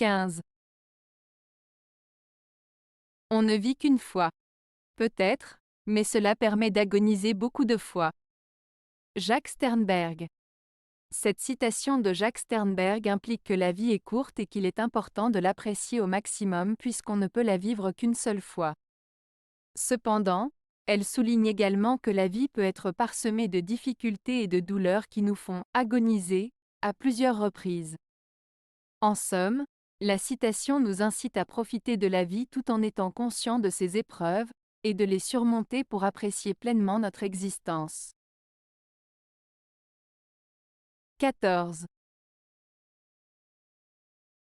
15. On ne vit qu'une fois. Peut-être, mais cela permet d'agoniser beaucoup de fois. Jacques Sternberg. Cette citation de Jacques Sternberg implique que la vie est courte et qu'il est important de l'apprécier au maximum puisqu'on ne peut la vivre qu'une seule fois. Cependant, elle souligne également que la vie peut être parsemée de difficultés et de douleurs qui nous font agoniser, à plusieurs reprises. En somme, la citation nous incite à profiter de la vie tout en étant conscient de ses épreuves, et de les surmonter pour apprécier pleinement notre existence. 14.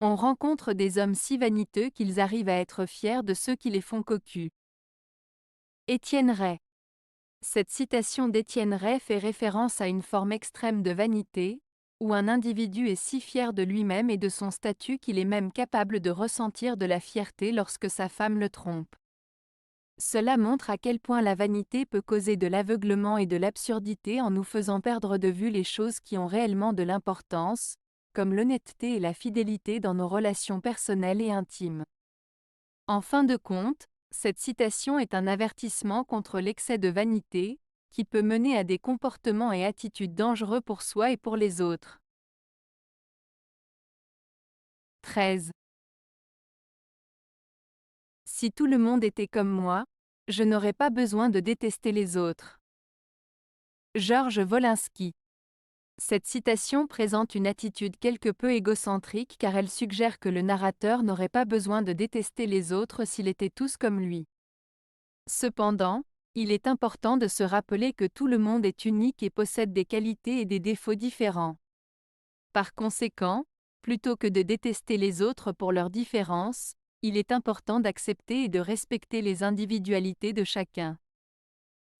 On rencontre des hommes si vaniteux qu'ils arrivent à être fiers de ceux qui les font cocus. Étienne Ray. Cette citation d'Étienne Ray fait référence à une forme extrême de vanité, où un individu est si fier de lui-même et de son statut qu'il est même capable de ressentir de la fierté lorsque sa femme le trompe. Cela montre à quel point la vanité peut causer de l'aveuglement et de l'absurdité en nous faisant perdre de vue les choses qui ont réellement de l'importance, comme l'honnêteté et la fidélité dans nos relations personnelles et intimes. En fin de compte, cette citation est un avertissement contre l'excès de vanité, qui peut mener à des comportements et attitudes dangereux pour soi et pour les autres. 13. Si tout le monde était comme moi, je n'aurais pas besoin de détester les autres. Georges Wolinski. Cette citation présente une attitude quelque peu égocentrique car elle suggère que le narrateur n'aurait pas besoin de détester les autres s'ils étaient tous comme lui. Cependant, il est important de se rappeler que tout le monde est unique et possède des qualités et des défauts différents. Par conséquent, plutôt que de détester les autres pour leurs différences, il est important d'accepter et de respecter les individualités de chacun.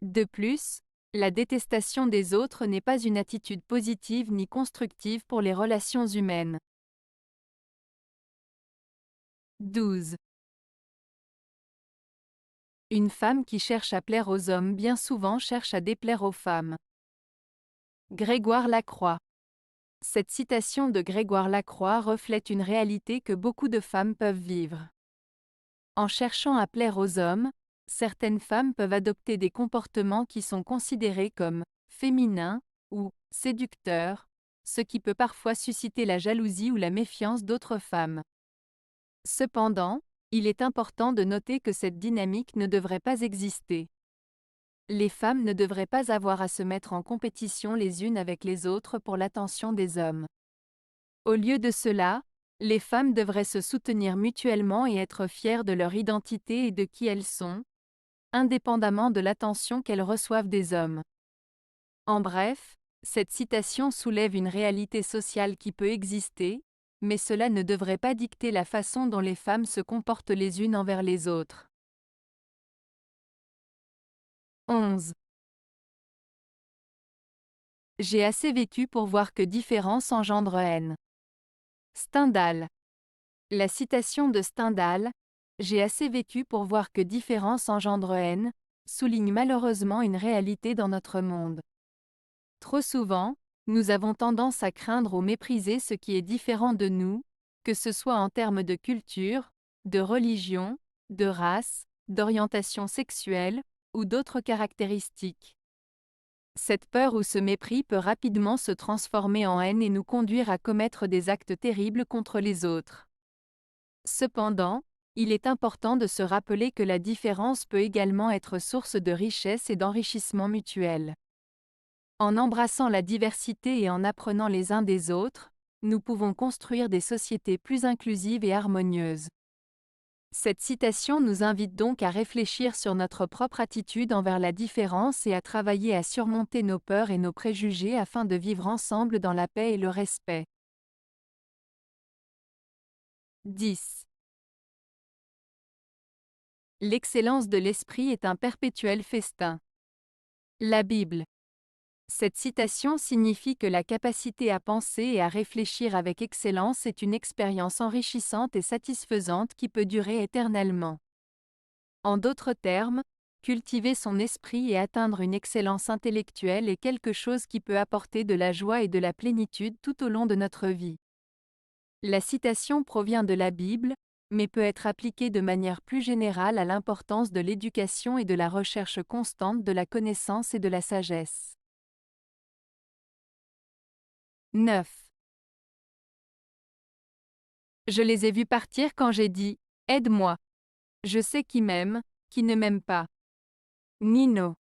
De plus, la détestation des autres n'est pas une attitude positive ni constructive pour les relations humaines. 12. Une femme qui cherche à plaire aux hommes bien souvent cherche à déplaire aux femmes. Grégoire Lacroix. Cette citation de Grégoire Lacroix reflète une réalité que beaucoup de femmes peuvent vivre. En cherchant à plaire aux hommes, certaines femmes peuvent adopter des comportements qui sont considérés comme féminins ou séducteurs, ce qui peut parfois susciter la jalousie ou la méfiance d'autres femmes. Cependant, il est important de noter que cette dynamique ne devrait pas exister. Les femmes ne devraient pas avoir à se mettre en compétition les unes avec les autres pour l'attention des hommes. Au lieu de cela, les femmes devraient se soutenir mutuellement et être fières de leur identité et de qui elles sont, indépendamment de l'attention qu'elles reçoivent des hommes. En bref, cette citation soulève une réalité sociale qui peut exister, mais cela ne devrait pas dicter la façon dont les femmes se comportent les unes envers les autres. 11. J'ai assez vécu pour voir que différence engendre haine. Stendhal. La citation de Stendhal, « J'ai assez vécu pour voir que différence engendre haine », souligne malheureusement une réalité dans notre monde. Trop souvent, nous avons tendance à craindre ou mépriser ce qui est différent de nous, que ce soit en termes de culture, de religion, de race, d'orientation sexuelle, ou d'autres caractéristiques. Cette peur ou ce mépris peut rapidement se transformer en haine et nous conduire à commettre des actes terribles contre les autres. Cependant, il est important de se rappeler que la différence peut également être source de richesse et d'enrichissement mutuel. En embrassant la diversité et en apprenant les uns des autres, nous pouvons construire des sociétés plus inclusives et harmonieuses. Cette citation nous invite donc à réfléchir sur notre propre attitude envers la différence et à travailler à surmonter nos peurs et nos préjugés afin de vivre ensemble dans la paix et le respect. 10. L'excellence de l'esprit est un perpétuel festin. La Bible. Cette citation signifie que la capacité à penser et à réfléchir avec excellence est une expérience enrichissante et satisfaisante qui peut durer éternellement. En d'autres termes, cultiver son esprit et atteindre une excellence intellectuelle est quelque chose qui peut apporter de la joie et de la plénitude tout au long de notre vie. La citation provient de la Bible, mais peut être appliquée de manière plus générale à l'importance de l'éducation et de la recherche constante de la connaissance et de la sagesse. 9. Je les ai vus partir quand j'ai dit « Aide-moi. Je sais qui m'aime, qui ne m'aime pas. » Nino.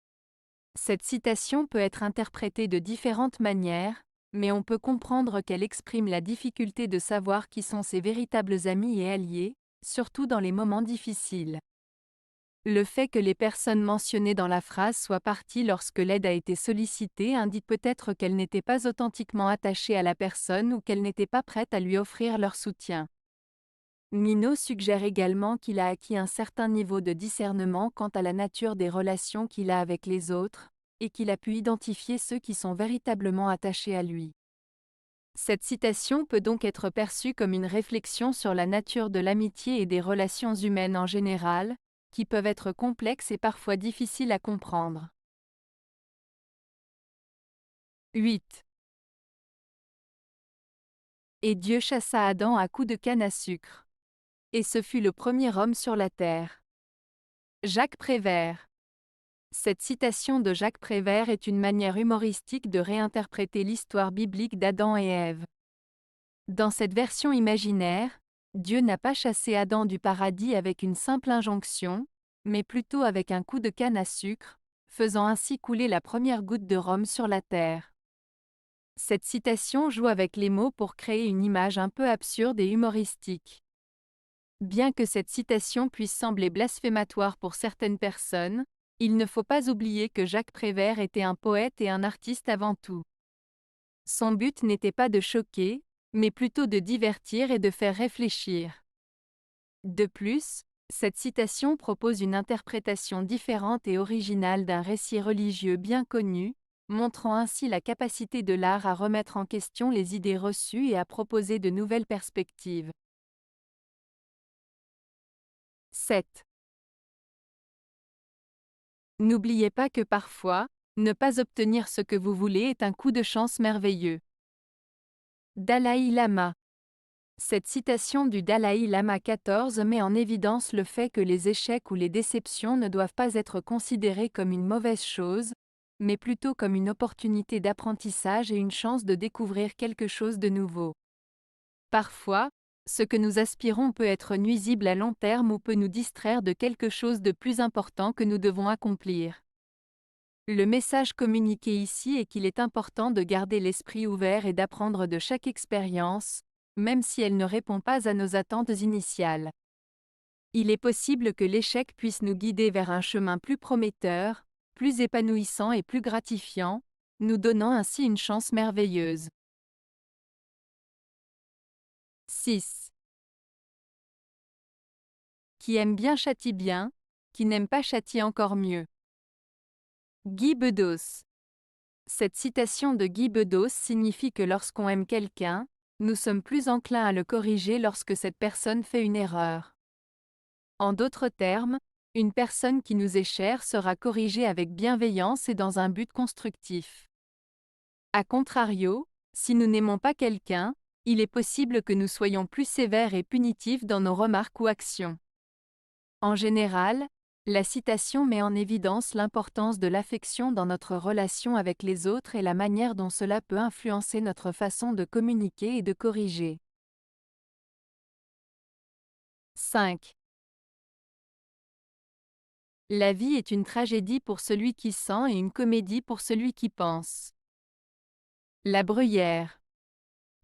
Cette citation peut être interprétée de différentes manières, mais on peut comprendre qu'elle exprime la difficulté de savoir qui sont ses véritables amis et alliés, surtout dans les moments difficiles. Le fait que les personnes mentionnées dans la phrase soient parties lorsque l'aide a été sollicitée indique peut-être qu'elles n'étaient pas authentiquement attachées à la personne ou qu'elles n'étaient pas prêtes à lui offrir leur soutien. Nino suggère également qu'il a acquis un certain niveau de discernement quant à la nature des relations qu'il a avec les autres, et qu'il a pu identifier ceux qui sont véritablement attachés à lui. Cette citation peut donc être perçue comme une réflexion sur la nature de l'amitié et des relations humaines en général, qui peuvent être complexes et parfois difficiles à comprendre. 8. Et Dieu chassa Adam à coups de canne à sucre. Et ce fut le premier homme sur la terre. Jacques Prévert. Cette citation de Jacques Prévert est une manière humoristique de réinterpréter l'histoire biblique d'Adam et Ève. Dans cette version imaginaire, Dieu n'a pas chassé Adam du paradis avec une simple injonction, mais plutôt avec un coup de canne à sucre, faisant ainsi couler la première goutte de rhum sur la terre. Cette citation joue avec les mots pour créer une image un peu absurde et humoristique. Bien que cette citation puisse sembler blasphématoire pour certaines personnes, il ne faut pas oublier que Jacques Prévert était un poète et un artiste avant tout. Son but n'était pas de choquer, mais plutôt de divertir et de faire réfléchir. De plus, cette citation propose une interprétation différente et originale d'un récit religieux bien connu, montrant ainsi la capacité de l'art à remettre en question les idées reçues et à proposer de nouvelles perspectives. 7. N'oubliez pas que parfois, ne pas obtenir ce que vous voulez est un coup de chance merveilleux. Dalai Lama. Cette citation du Dalai Lama XIV met en évidence le fait que les échecs ou les déceptions ne doivent pas être considérés comme une mauvaise chose, mais plutôt comme une opportunité d'apprentissage et une chance de découvrir quelque chose de nouveau. Parfois, ce que nous aspirons peut être nuisible à long terme ou peut nous distraire de quelque chose de plus important que nous devons accomplir. Le message communiqué ici est qu'il est important de garder l'esprit ouvert et d'apprendre de chaque expérience, même si elle ne répond pas à nos attentes initiales. Il est possible que l'échec puisse nous guider vers un chemin plus prometteur, plus épanouissant et plus gratifiant, nous donnant ainsi une chance merveilleuse. 6. Qui aime bien châtie bien, qui n'aime pas châtie encore mieux. Guy Bedos. Cette citation de Guy Bedos signifie que lorsqu'on aime quelqu'un, nous sommes plus enclins à le corriger lorsque cette personne fait une erreur. En d'autres termes, une personne qui nous est chère sera corrigée avec bienveillance et dans un but constructif. A contrario, si nous n'aimons pas quelqu'un, il est possible que nous soyons plus sévères et punitifs dans nos remarques ou actions. En général, la citation met en évidence l'importance de l'affection dans notre relation avec les autres et la manière dont cela peut influencer notre façon de communiquer et de corriger. 5. La vie est une tragédie pour celui qui sent et une comédie pour celui qui pense. La Bruyère.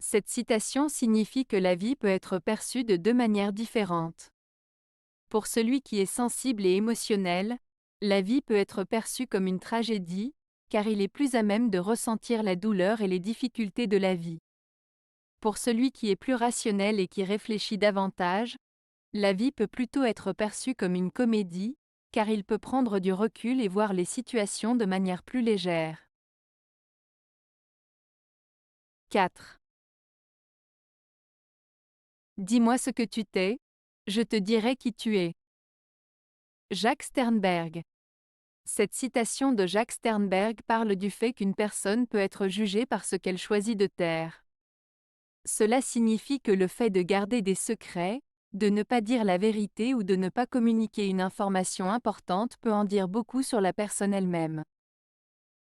Cette citation signifie que la vie peut être perçue de deux manières différentes. Pour celui qui est sensible et émotionnel, la vie peut être perçue comme une tragédie, car il est plus à même de ressentir la douleur et les difficultés de la vie. Pour celui qui est plus rationnel et qui réfléchit davantage, la vie peut plutôt être perçue comme une comédie, car il peut prendre du recul et voir les situations de manière plus légère. 4. Dis-moi ce que tu t'es, je te dirai qui tu es. Jacques Sternberg. Cette citation de Jacques Sternberg parle du fait qu'une personne peut être jugée par ce qu'elle choisit de taire. Cela signifie que le fait de garder des secrets, de ne pas dire la vérité ou de ne pas communiquer une information importante peut en dire beaucoup sur la personne elle-même.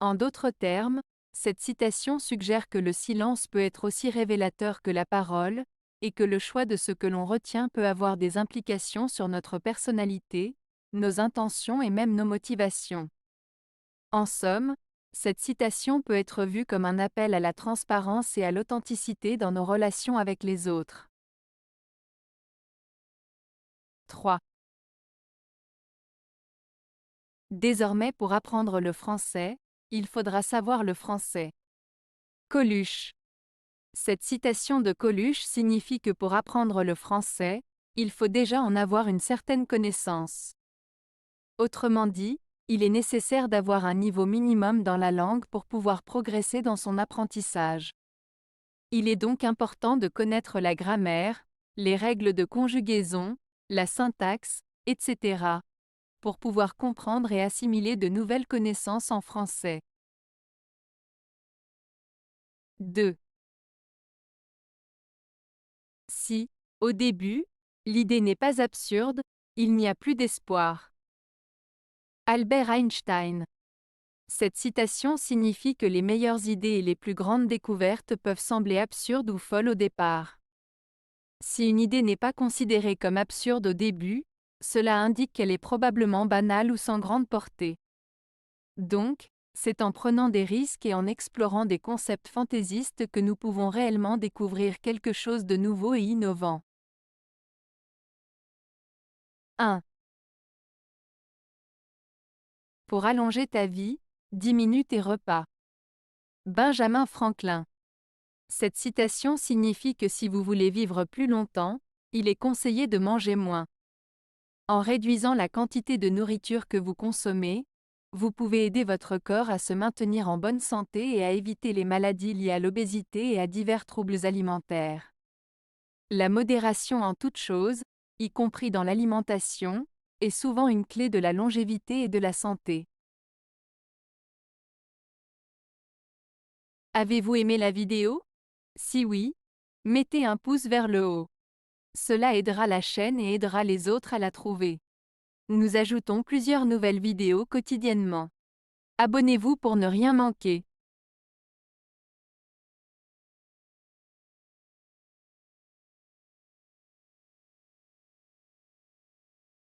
En d'autres termes, cette citation suggère que le silence peut être aussi révélateur que la parole, et que le choix de ce que l'on retient peut avoir des implications sur notre personnalité, nos intentions et même nos motivations. En somme, cette citation peut être vue comme un appel à la transparence et à l'authenticité dans nos relations avec les autres. 3. Désormais, pour apprendre le français, il faudra savoir le français. Coluche. Cette citation de Coluche signifie que pour apprendre le français, il faut déjà en avoir une certaine connaissance. Autrement dit, il est nécessaire d'avoir un niveau minimum dans la langue pour pouvoir progresser dans son apprentissage. Il est donc important de connaître la grammaire, les règles de conjugaison, la syntaxe, etc., pour pouvoir comprendre et assimiler de nouvelles connaissances en français. 2. Si, au début, l'idée n'est pas absurde, il n'y a plus d'espoir. Albert Einstein. Cette citation signifie que les meilleures idées et les plus grandes découvertes peuvent sembler absurdes ou folles au départ. Si une idée n'est pas considérée comme absurde au début, cela indique qu'elle est probablement banale ou sans grande portée. Donc, c'est en prenant des risques et en explorant des concepts fantaisistes que nous pouvons réellement découvrir quelque chose de nouveau et innovant. 1. Pour allonger ta vie, diminue tes repas. Benjamin Franklin. Cette citation signifie que si vous voulez vivre plus longtemps, il est conseillé de manger moins. En réduisant la quantité de nourriture que vous consommez, vous pouvez aider votre corps à se maintenir en bonne santé et à éviter les maladies liées à l'obésité et à divers troubles alimentaires. La modération en toute chose, y compris dans l'alimentation, est souvent une clé de la longévité et de la santé. Avez-vous aimé la vidéo? Si oui, mettez un pouce vers le haut. Cela aidera la chaîne et aidera les autres à la trouver. Nous ajoutons plusieurs nouvelles vidéos quotidiennement. Abonnez-vous pour ne rien manquer.